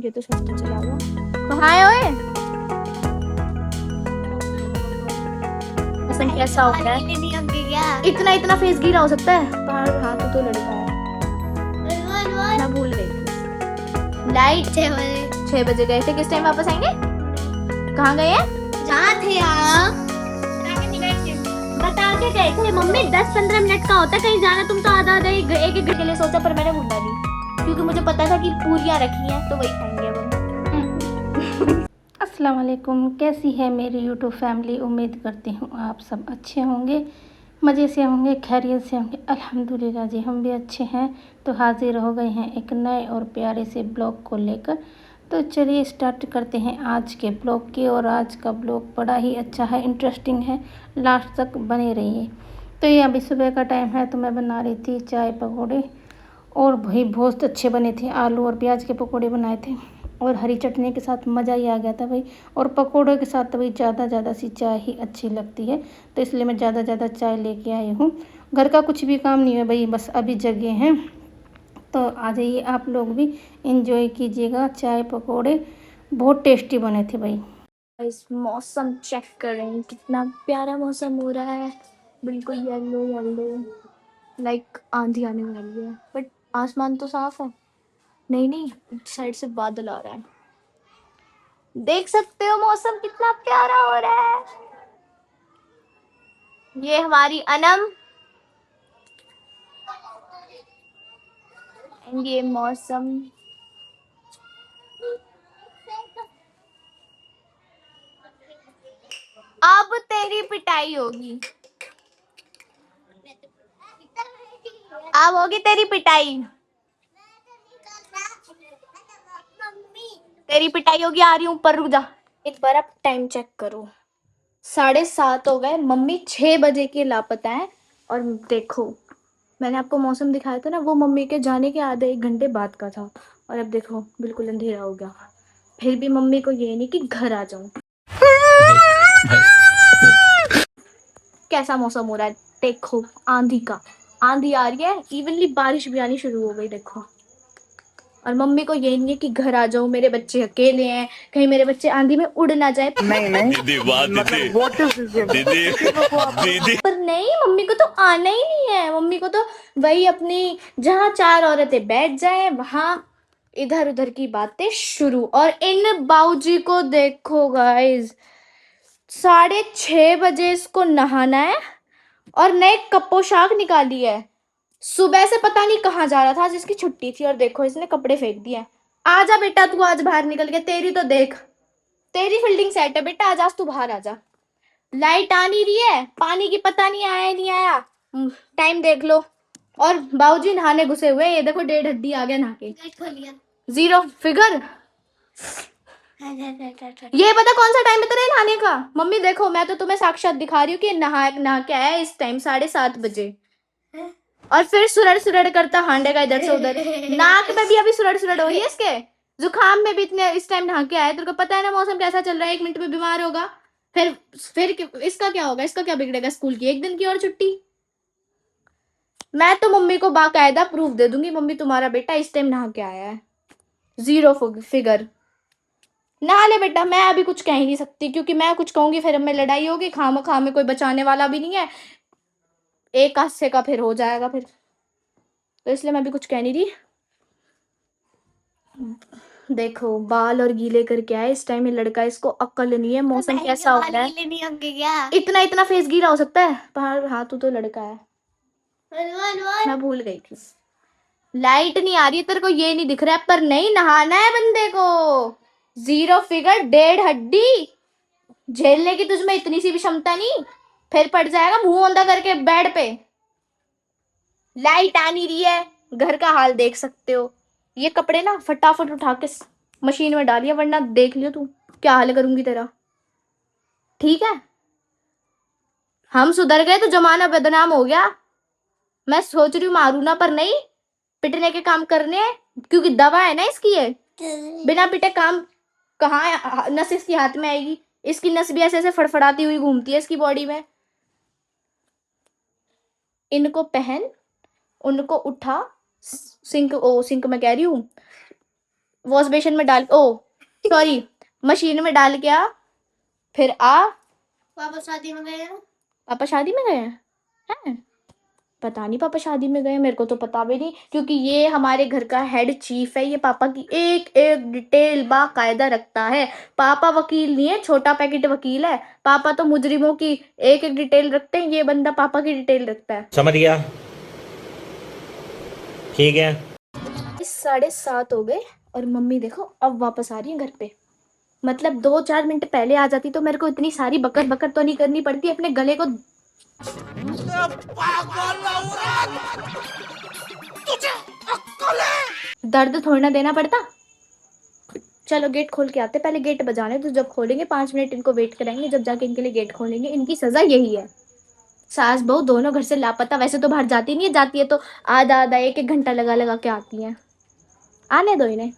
ये तो सब तो चला हुआ। कहाँ है ओए? मौसम कैसा हो रहा है? इतना इतना फेस गीला हो सकता है? पर हाँ तो लड़का है। मैं भूल गई थी। लाइट 6 बजे गए थे। किस टाइम वापस आएंगे? कहाँ गए हैं? जहाँ थे आप बता के गए थे मम्मी 10-15 मिनट का होता है कहीं जाना। तुम तो आधा आधा एक एक घंटे के लिए सोचा, पर मैंने भूल डाली क्योंकि मुझे पता था कि पूरियां रखी हैं तो वही खाएंगे अब हम। अस्सलाम वालेकुम। कैसी है मेरी यूट्यूब फैमिली? उम्मीद करती हूँ आप सब अच्छे होंगे, मज़े से होंगे, खैरियत से होंगे। अल्हम्दुलिल्लाह जी हम भी अच्छे हैं। तो हाज़िर हो गए हैं एक नए और प्यारे से ब्लॉग को लेकर। तो चलिए स्टार्ट करते हैं आज के ब्लॉग की। और आज का ब्लॉग बड़ा ही अच्छा है, इंटरेस्टिंग है, लास्ट तक बने रहिए। तो ये अभी सुबह का टाइम है तो मैं बना रही थी चाय पकौड़े, और भाई बहुत अच्छे बने थे। आलू और प्याज के पकौड़े बनाए थे और हरी चटनी के साथ मज़ा ही आ गया था भाई। और पकौड़ों के साथ तो भाई ज़्यादा सी चाय ही अच्छी लगती है, तो इसलिए मैं ज़्यादा चाय लेके आई हूँ। घर का कुछ भी काम नहीं है भाई, बस अभी जगे हैं। तो आ जाइए आप लोग भी इंजॉय कीजिएगा। चाय पकौड़े बहुत टेस्टी बने थे भाई। इस मौसम चेक करें, कितना प्यारा मौसम हो रहा है। बिल्कुल येलो येलो, लाइक आंधी आने वाली है, बट आसमान तो साफ है। नहीं, साइड से बादल आ रहा है। देख सकते हो मौसम कितना प्यारा हो रहा है। ये हमारी अनम, ये मौसम। अब तेरी पिटाई होगी, अब होगी तेरी पिटाई। तेरी पिटाई होगी, आ रही हूँ ऊपर, रुक जा। एक बार आप टाइम चेक करो, 7:30 हो गए। मम्मी 6 बजे की लापता है। और देखो, मैंने आपको मौसम दिखाया था ना, वो मम्मी के जाने के आधे 1 घंटे बाद का था। और अब देखो बिल्कुल अंधेरा हो गया। फिर भी मम्मी को ये नहीं कि घर आ जाऊं। कैसा मौसम हो रहा है देखो, आंधी आ रही है, इवनली बारिश भी आनी शुरू हो गई देखो। और मम्मी को ये नहीं है कि घर आ जाऊं, मेरे बच्चे अकेले हैं, कहीं मेरे बच्चे आंधी में उड़ ना जाए। नहीं दीदी, वाह दीदी, दीदी पर नहीं, मम्मी को तो आना ही नहीं है। मम्मी को तो वही अपनी, जहाँ 4 औरतें बैठ जाए वहां इधर उधर की बातें शुरू। और इन बाऊजी को देखो गाइस, 6:30 बजे इसको नहाना है और नए पोशाक निकाली है। सुबह से पता नहीं कहाँ जा रहा था, आज इसकी छुट्टी थी और देखो इसने कपड़े फेंक दिए। आजा बेटा तू आज बाहर निकल के, तेरी तो देख, तेरी फील्डिंग सेट है बेटा, आज तू बाहर आजा। लाइट आ नहीं रही है, पानी की पता नहीं आया नहीं आया, टाइम देख लो। और बाबूजी नहाने घुसे हुए, ये देखो 1.5 हड्डी आ गया नहा के, 0 फिगर। ये पता कौन सा टाइम है तेरे नहाने का? मम्मी देखो, मैं तो तुम्हें साक्षात दिखा रही हूँ कि नहा के आया इस टाइम 7:30 बजे। और फिर सुरड़ करता हांडेगा इधर से उधर। नाक में भी अभी सुरड़ हो रही है इसके, जुकाम में भी इतने इस टाइम नहा के आया। तेरे को पता है ना मौसम कैसा चल रहा है, 1 मिनट में बीमार होगा। फिर इसका क्या होगा, इसका क्या बिगड़ेगा? स्कूल की 1 दिन की और छुट्टी। मैं तो मम्मी को बाकायदा प्रूफ दे दूंगी, मम्मी तुम्हारा बेटा इस टाइम नहा के आया है, 0 फिगर। नहा ले बेटा, मैं अभी कुछ कह ही नहीं सकती, क्योंकि मैं कुछ कहूंगी फिर हमें लड़ाई होगी, खाम में कोई बचाने वाला भी नहीं है, एक हादसे का फिर हो जाएगा फिर, तो इसलिए मैं भी कुछ कह नहीं रही। देखो बाल और गीले करके आए इस टाइम, ये लड़का, इसको अक्ल नहीं है। मौसम कैसा हो रहा है? इतना फेस गीला हो सकता है? पर हाँ तू तो लड़का है। मैं भूल गई थी। लाइट नहीं आ रही है, तेरे को ये नहीं दिख रहा है, पर नहीं नहाना है बंदे को। 0 फिगर, 1.5 हड्डी, झेलने की तुझमें इतनी सी भी क्षमता नहीं, फिर पड़ जाएगा मुंह औंधा करके बेड पे। लाइट आ नहीं रही है, घर का हाल देख सकते हो। ये कपड़े ना फटाफट उठा के मशीन में डालिए, वरना देख लियो तू क्या हाल करूंगी तेरा। ठीक है, हम सुधर गए तो जमाना बदनाम हो गया। मैं सोच रही हूँ मारू ना, पर नहीं, पिटने के काम करने हैं, क्योंकि दवा है ना इसकी ये। बिना पिटे काम कहाँ नस इसकी हाथ में आएगी? इसकी नस भी ऐसे ऐसे फड़फड़ाती हुई घूमती है इसकी बॉडी में। इनको पहन, उनको उठा, सिंक में कह रही हूँ, वॉश बेसिन में डाल, ओ सॉरी, मशीन में डाल के आ, फिर आ। पापा शादी में गए हैं? पापा शादी में गए हैं? पता नहीं पापा शादी में गए, मेरे को तो पता भी नहीं, क्योंकि ये हमारे घर का हेड चीफ है, ये पापा की एक एक डिटेल बाकायदा रखता है। पापा वकील नहीं है, छोटा पैकेट वकील है। पापा तो मुजरिमों की एक एक डिटेल रखते हैं, ये बंदा पापा की डिटेल रखता है। समझ गया, ठीक है। 7:30 हो गए और मम्मी देखो अब वापस आ रही है घर पे। मतलब 2-4 मिनट पहले आ जाती तो मेरे को इतनी सारी बकर बकर तो नहीं करनी पड़ती, अपने गले को दर्द थोड़ी ना देना पड़ता। चलो गेट खोल के आते, पहले गेट बजाने तो, जब खोलेंगे 5 मिनट इनको वेट कराएंगे, जब जाके इनके लिए गेट खोलेंगे। इनकी सजा यही है। सास बहू दोनों घर से लापता, वैसे तो बाहर जाती नहीं है, जाती है तो आधा आधा 1-1 घंटा लगा लगा के आती है। आने दो इन्हें।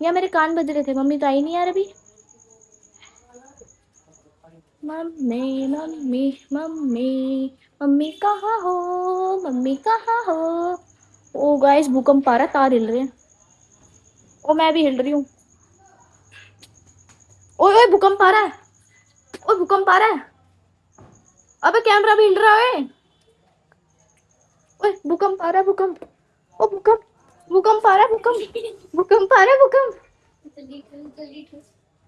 या मेरे कान बज रहे थे, मम्मी तो आई नहीं यार अभी। मम्मी मम्मी मम्मी मम्मी कहाँ हो, मम्मी कहाँ हो। ओ गाइस भूकंप आ रहा, तार हिल रहे हैं। ओ मैं भी हिल रही हूँ। ओए ओए भूकंप आ रहा है, ओए भूकंप आ रहा है। अबे कैमरा भी हिल रहा है। ओए भूकंप आ रहा है, भूकंप। ओ भूकंप, भूकंप आ रहा है, भूकंप, भूकंप आ रहा है, भूकंप।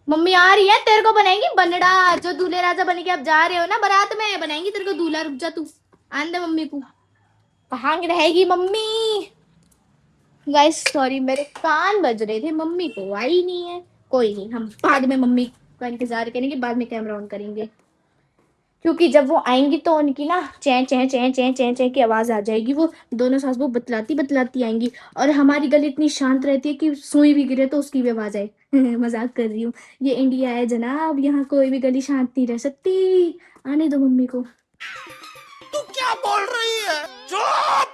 मम्मी आ रही है, तेरे को बनाएंगी बनड़ा, जो दूल्हे राजा बन के अब जा रहे हो ना बारात में, बनाएंगी तेरे को दूल्हा। रुक जा तू, आने दे मम्मी को। कहाँ रहेगी मम्मी। गाइस सॉरी, मेरे कान बज रहे थे, मम्मी तो आई नहीं है। कोई नहीं, हम बाद में मम्मी का इंतजार करेंगे, बाद में कैमरा ऑन करेंगे, क्योंकि जब वो आएंगी तो उनकी ना चैं चैं चैं चैं चैं चैं की आवाज आ जाएगी। वो दोनों सास बहू बतलाती बतलाती आएंगी, और हमारी गली इतनी शांत रहती है कि सुई भी गिरे तो उसकी भी आवाज आए। मजाक कर रही हूँ, ये इंडिया है जनाब, यहाँ कोई भी गली शांत नहीं रह सकती। आने दो मम्मी को। तू क्या बोल रही है? चुप,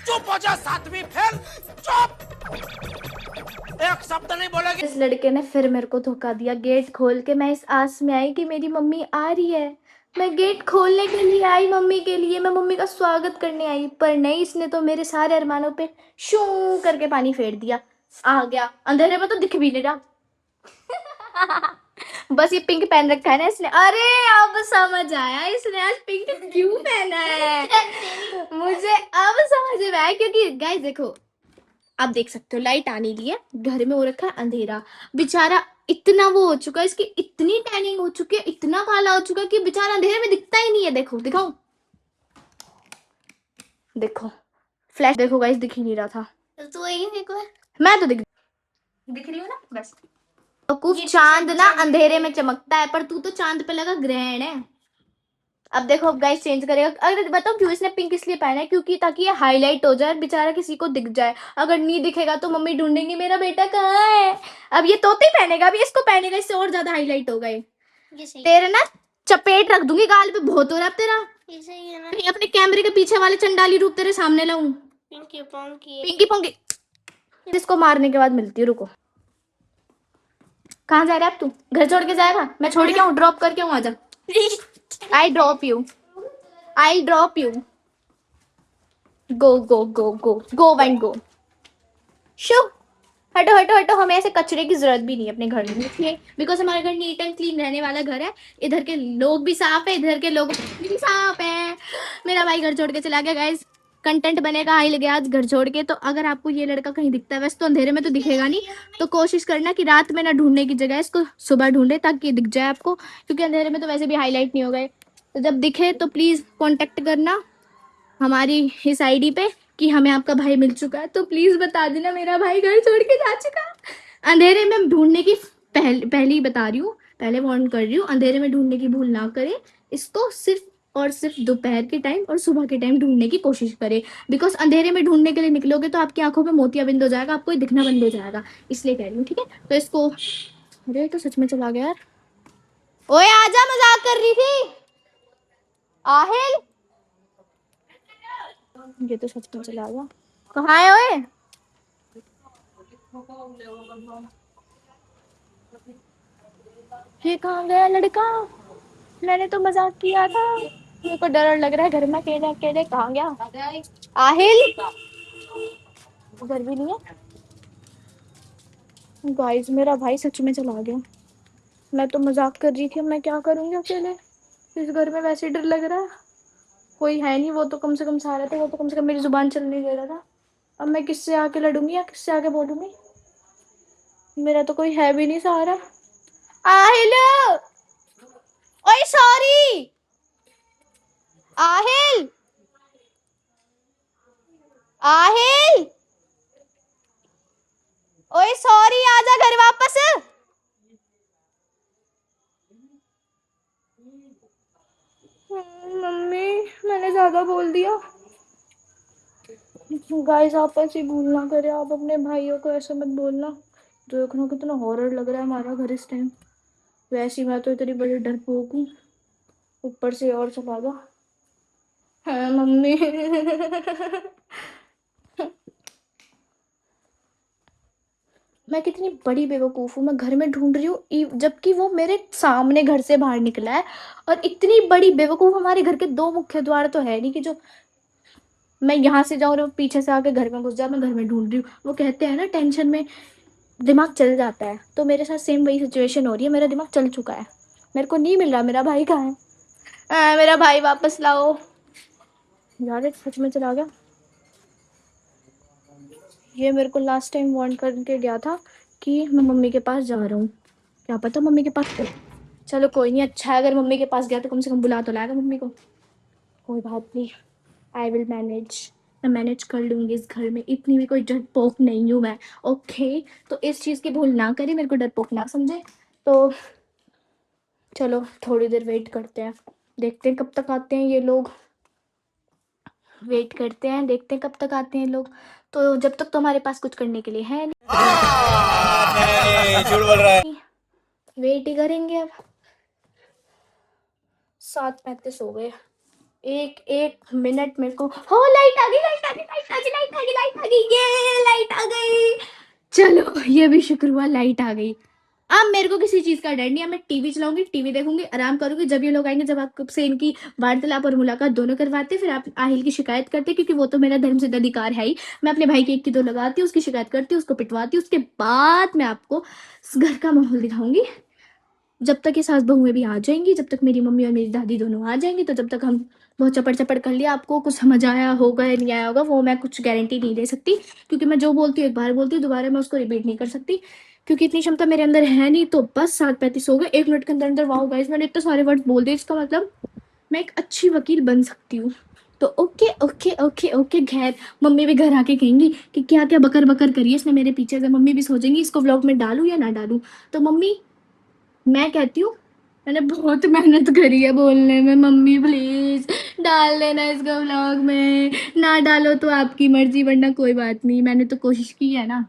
चुप हो जा, 7वीं फेल, चुप, एक शब्द नहीं बोलेगी। इस लड़के ने फिर मेरे को धोखा दिया। गेट खोल के मैं इस आस में आई कि मेरी मम्मी आ रही है, मैं गेट खोलने के लिए आई मम्मी के लिए, मैं मम्मी का स्वागत करने आई, पर नहीं, इसने तो मेरे सारे अरमानों पे शू करके पानी फेर दिया। आ गया अंधेरे में तो दिख भी नहीं रहा। बस ये पिंक पहन रखा है ना इसने। अरे अब समझ आया इसने आज पिंक क्यों पहना है। मुझे अब समझ में आया, क्योंकि गाइस देखो, आप देख सकते हो लाइट आने ली है, घर में हो रखा है अंधेरा। बेचारा इतना वो हो चुका है, इसकी इतनी टैनिंग हो चुकी है, इतना काला हो चुका है कि बेचारा अंधेरे में दिखता ही नहीं है। देखो दिखाऊं, देखो फ्लैश देखो गाइस, दिख ही नहीं रहा था। तो वही देखो, मैं तो दिख रही हूँ ना बस। वकूफ चांद ना अंधेरे में चमकता है, पर तू तो चांद पे लगा ग्रहण है। अब देखो अब गाइस चेंज करेगा। अगर बताओ क्यों इसने पिंक इसलिए पहना है, क्योंकि ताकि ये हाईलाइट हो जाए, बेचारा किसी को दिख जाए। अगर नहीं दिखेगा तो मम्मी ढूंढेंगी मेरा बेटा कहाँ है। अब ये तोते ही पहनेगा, अब ये इसको पहनेगा, इससे और ज्यादा हाईलाइट होगा ये। तेरे ना चपेट रख दूंगी गाल पे, बहुत हो रहा है तेरा। ये सही है ना? मैं अपने कैमरे के पीछे वाले चंडाली रूप तेरे सामने लाऊं। पिंकी पोंकी पिंकी पोंकी इसको मारने के बाद मिलती है, रुको। कहाँ जा रहा है अब तू, घर छोड़ के जाएगा? मैं छोड़ के आऊँ, ड्रॉप करके आऊँ, आजा। I drop you, I drop you, go go go go go and go. शो हटो हटो हटो, हमें ऐसे कचरे की जरूरत भी नहीं है अपने घर में, ठीक, बिकॉज हमारा घर नीट एंड क्लीन रहने वाला घर है। इधर के लोग भी साफ है, इधर के लोग भी साफ है। मेरा भाई घर छोड़ के चला गया गाइस, कंटेंट बनेगा हाई लगे आज घर छोड़ के। तो अगर आपको ये लड़का कहीं दिखता है, वैसे तो अंधेरे में तो दिखेगा नहीं, तो कोशिश करना कि रात में ना ढूंढने की जगह इसको सुबह ढूंढे, ताकि दिख जाए आपको, क्योंकि अंधेरे में तो वैसे भी हाईलाइट नहीं हो गए। तो जब दिखे तो प्लीज कॉन्टेक्ट करना हमारी इस आईडी पे कि हमें आपका भाई मिल चुका है। तो प्लीज बता देना मेरा भाई घर छोड़ के जा चुका। अंधेरे में ढूंढने की पहले ही बता रही हूँ, पहले वार्न कर रही हूँ, अंधेरे में ढूंढने की भूल ना करें। इसको सिर्फ और सिर्फ दोपहर के टाइम और सुबह के टाइम ढूंढने की कोशिश करें, बिकॉज अंधेरे में ढूंढने के लिए निकलोगे तो आपकी आंखों में मोतियाबिंद हो जाएगा, आपको दिखना बंद हो जाएगा, इसलिए कह रही हूँ, ठीक है। तो इसको, अरे तो सच में चला गया यार। ओए आजा, मजाक कर रही थी। आहिल, ये तो सच में चला गया। कहाँ है ओए? ये कहाँ गया लड़का? मैंने तो मजाक किया था। मेरे को डर लग रहा है, घर में अकेले अकेले कहाँ गया? आहिल, घर भी नहीं है। गाइस मेरा भाई सच में चला गया। मैं तो मजाक कर रही थी, अब मैं क्या करूंगी अकेले। इस घर में वैसे ही डर लग रहा है, कोई है नहीं। वो तो कम से कम सहारा था, वो तो कम से कम मेरी जुबान चलने दे रहा था। अब मैं किससे आके लड़ूंगी या किससे आके बोलूंगी? मेरा तो कोई है भी नहीं सहारा। आहिल, ओए सॉरी, आहिल, आहिल, ओए सॉरी, आजा घर वापस। मम्मी, मैंने ज्यादा बोल दिया। गाइस आपस ही भूलना करे, आप अपने भाइयों को ऐसे मत बोलना। देखना कितना हॉरर लग रहा है हमारा घर इस टाइम। वैसे ही मैं तो इतनी बड़ी डरपोक हूँ, ऊपर से और चला गया। हाँ मम्मी। मैं कितनी बड़ी बेवकूफ़ हूँ, मैं घर में ढूंढ रही हूँ जबकि वो मेरे सामने घर से बाहर निकला है। और इतनी बड़ी बेवकूफ़, हमारे घर के दो मुख्य द्वार तो है नहीं कि जो मैं यहाँ से जाऊँ और वो पीछे से आके घर में घुस जाए। मैं घर में ढूंढ रही हूँ, वो कहते हैं ना टेंशन में दिमाग चल जाता है, तो मेरे साथ सेम वही सिचुएशन हो रही है। मेरा दिमाग चल चुका है, मेरे को नहीं मिल रहा मेरा भाई कहाँ है। मेरा भाई वापस लाओ यार, ये सच में चला गया। ये मेरे को लास्ट टाइम वार्न करके गया था कि मैं मम्मी के पास जा रहा हूँ। क्या पता मम्मी के पास, चलो कोई नहीं, अच्छा है अगर मम्मी के पास गया तो कम से कम बुला तो लाएगा मम्मी को। कोई बात नहीं, आई विल मैनेज। मैं मैनेज कर लूँगी इस घर में, इतनी भी कोई डरपोक नहीं हूँ मैं। ओके, तो इस चीज़ की भूल ना करें, मेरे को डरपोक ना समझे। तो चलो थोड़ी देर वेट करते हैं, देखते हैं कब तक आते हैं ये लोग। वेट करते हैं, देखते हैं कब तक आते हैं लोग। तो जब तक तो हमारे पास कुछ करने के लिए है नहीं, झूठ बोल रहा है। नहीं, वेट ही करेंगे अब। 7:35 हो गए। एक एक मिनट मेरे को, हो लाइट आ गई, लाइट आ गई, लाइट आ गई, लाइट आ गई, लाइट आ गई, ये लाइट आ गई। चलो ये भी शुक्र हुआ लाइट आ गई। अब मेरे को किसी चीज का डर नहीं है, मैं टीवी चलाऊंगी, टीवी देखूंगी, आराम करूंगी। जब ये लोग आएंगे, जब आपसे इनकी वार्तालाप और मुलाकात दोनों करवाते, फिर आप आहिल की शिकायत करते, क्योंकि वो तो मेरा धर्मसिद्ध अधिकार है ही। मैं अपने भाई की एक की दो लगाती हूँ, उसकी शिकायत करती हूँ, उसको पिटवाती हूँ, उसके बाद मैं आपको इस घर का माहौल दिखाऊंगी। जब तक ये सास बहुएं भी आ जाएंगी, जब तक मेरी मम्मी और मेरी दादी दोनों आ जाएंगी, तो जब तक हम बहुत चपड़ चपड़ कर लिया, आपको कुछ समझ आया होगा या नहीं आया होगा वो मैं कुछ गारंटी नहीं दे सकती, क्योंकि मैं जो बोलती हूँ एक बार बोलती हूँ, दोबारा मैं उसको रिपीट नहीं कर सकती, क्योंकि इतनी क्षमता मेरे अंदर है नहीं। तो बस 7:35 हो गए, 1 मिनट के अंदर अंदर। वाओ गाइस, मैंने इतने सारे वर्ड बोल दिए, इसका मतलब मैं एक अच्छी वकील बन सकती हूँ। तो ओके ओके ओके ओके, खैर मम्मी भी घर आके कहेंगी कि क्या क्या बकर बकर करिए इसने मेरे पीछे से। मम्मी भी सोचेंगी इसको व्लॉग में डालूं या ना डालूं। तो मम्मी, मैं कहती हूँ मैंने बहुत मेहनत करी है बोलने में, मम्मी प्लीज डाल देना इसको व्लॉग में। ना डालो तो आपकी मर्जी, वरना कोई बात नहीं, मैंने तो कोशिश की है ना।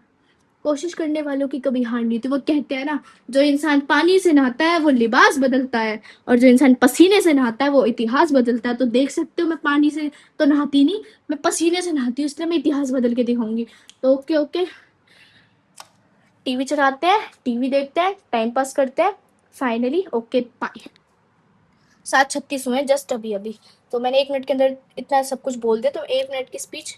कोशिश करने वालों की कभी हार नहीं होती। वो कहते हैं ना, जो इंसान पानी से नहाता है वो लिबास बदलता है, और जो इंसान पसीने से नहाता है वो इतिहास बदलता है। तो देख सकते हो, मैं पानी से तो नहाती नहीं, मैं पसीने से नहाती हूँ, इसलिए मैं इतिहास बदल के दिखाऊंगी। तो ओके ओके, टीवी चलाते हैं, टीवी देखते हैं, टाइम पास करते हैं। Finally okay bye. 7:36 हुए जस्ट अभी अभी। तो मैंने 1 मिनट के अंदर इतना सब कुछ बोल दिया, तो 1 मिनट की स्पीच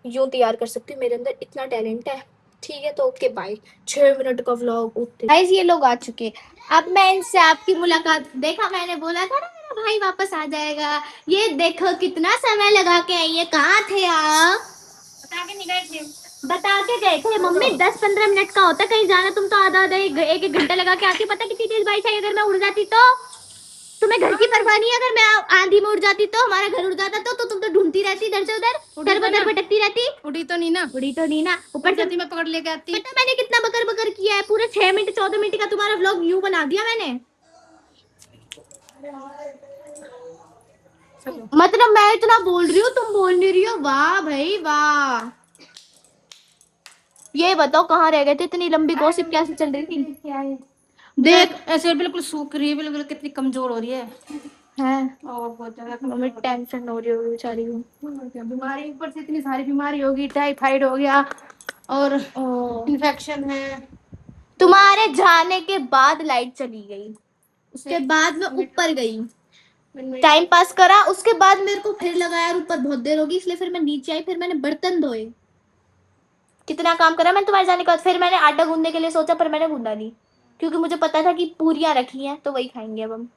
यूं तैयार कर सकती हूँ, मेरे अंदर इतना टैलेंट है। ठीक है, तो ओके बाय। 6 मिनट का व्लॉग ओके गाइस, ये लोग आ चुके। अब मैं इनसे आपकी मुलाकात, देखा मैंने बोला था ना मेरा भाई वापस आ जाएगा। ये देखो कितना समय लगा के आई है, कहाँ थे आप? बता के नहीं गए थे? बता के गए थे मम्मी, 10-15 मिनट का होता कहीं जाना, तुम तो आधा आधा एक एक घंटा लगा के आती। पता कितनी तेज बारिश आई, अगर मैं उड़ जाती तो? तुम्हें घर की परवाह नहीं है? अगर मैं आंधी में उड़ जाती तो, हमारा घर उड़ जाता तो तुम तो ढूंढती रहती इधर से उधर, उधर बदर भटकती रहती। उड़ी तो नहीं ना? उड़ी तो नहीं ना, ऊपर से मैं पकड़ लेके आती। पता मैंने कितना बकर बकर किया है, पूरे 6 मिनट 14 मिनट का तुम्हारा व्लॉग यूं बना दिया मैंने। मतलब मैं इतना बोल रही हूँ, तुम बोल नहीं रही हो। वाह भाई वाह। ये बताओ कहाँ रह गए थे, इतनी लंबी गॉसिप कैसे चल रही थी? देख ऐसे बिल्कुल सूख रही है, बिल्कुल कितनी कमजोर हो रही है। है, और बहुत ज्यादा मम्मी टेंशन हो रही होगी बेचारी को। बीमारी, ऊपर से इतनी सारी बीमारी होगी, टाइफाइड हो गया और ओ, इन्फेक्शन है। तुम्हारे जाने के बाद लाइट चली गई, उसके बाद मैं ऊपर गई, टाइम पास करा, उसके बाद मेरे को फिर लगा यार ऊपर बहुत देर होगी, इसलिए फिर मैं नीचे आई, फिर मैंने बर्तन धोए। कितना काम करा मैंने तुम्हारे जाने के बाद। फिर मैंने आटा गूंदने के लिए सोचा पर मैंने गूंदा नहीं, क्योंकि मुझे पता था कि पूरियां रखी हैं तो वही खाएंगे अब हम।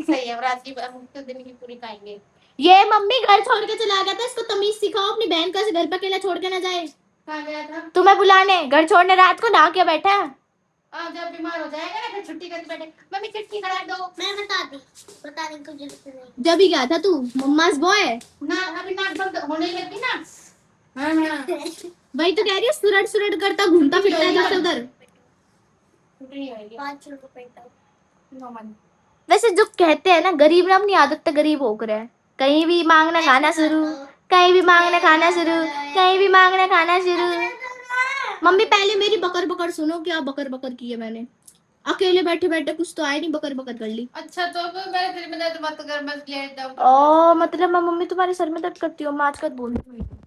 सही है, रात की तो दिन की पूरी खाएंगे। ये मम्मी घर छोड़ के चला गया था, इसको तमीज सिखाओ, अपनी बहन को ऐसे घर पर अकेला छोड़ के ना जाए। कहाँ गया था? तुम्हें बुलाने घर छोड़ने, रात को नहा के बैठा है। जब बीमार हो जाएगा ना फिर छुट्टी करके बैठे। मम्मी चिट्ठी करा दो। मैं बताने को जरूरत नहीं। जब ही गया था तू मम्मास बॉय। ना अभी नाक बंद होने ही लगी ना। हाँ हाँ। वही तो कह रही है, सुरट सुरट करता घूमता फिरता है इधर से उधर। छुट्टी नहीं होगी। 5 रुपए का। नो मन। वैसे जो कहते हैं ना, गरीब ना अपनी आदत तक गरीब हो रहा है। कहीं भी मांगना खाना शुरू, कहीं भी मांगना खाना शुरू, कहीं भी मांगना खाना शुरू। मम्मी पहले मेरी बकर बकर सुनो, क्या बकर बकर की है मैंने। अकेले बैठे बैठे कुछ तो आए नहीं, बकर बकर कर ली। अच्छा तो मेरे दिल में दर्द मत कर, बस लेट जाओ। ओ मतलब मैं मम्मी तुम्हारे सर में दर्द करती हूँ, मैं आजकल बोलती हूँ।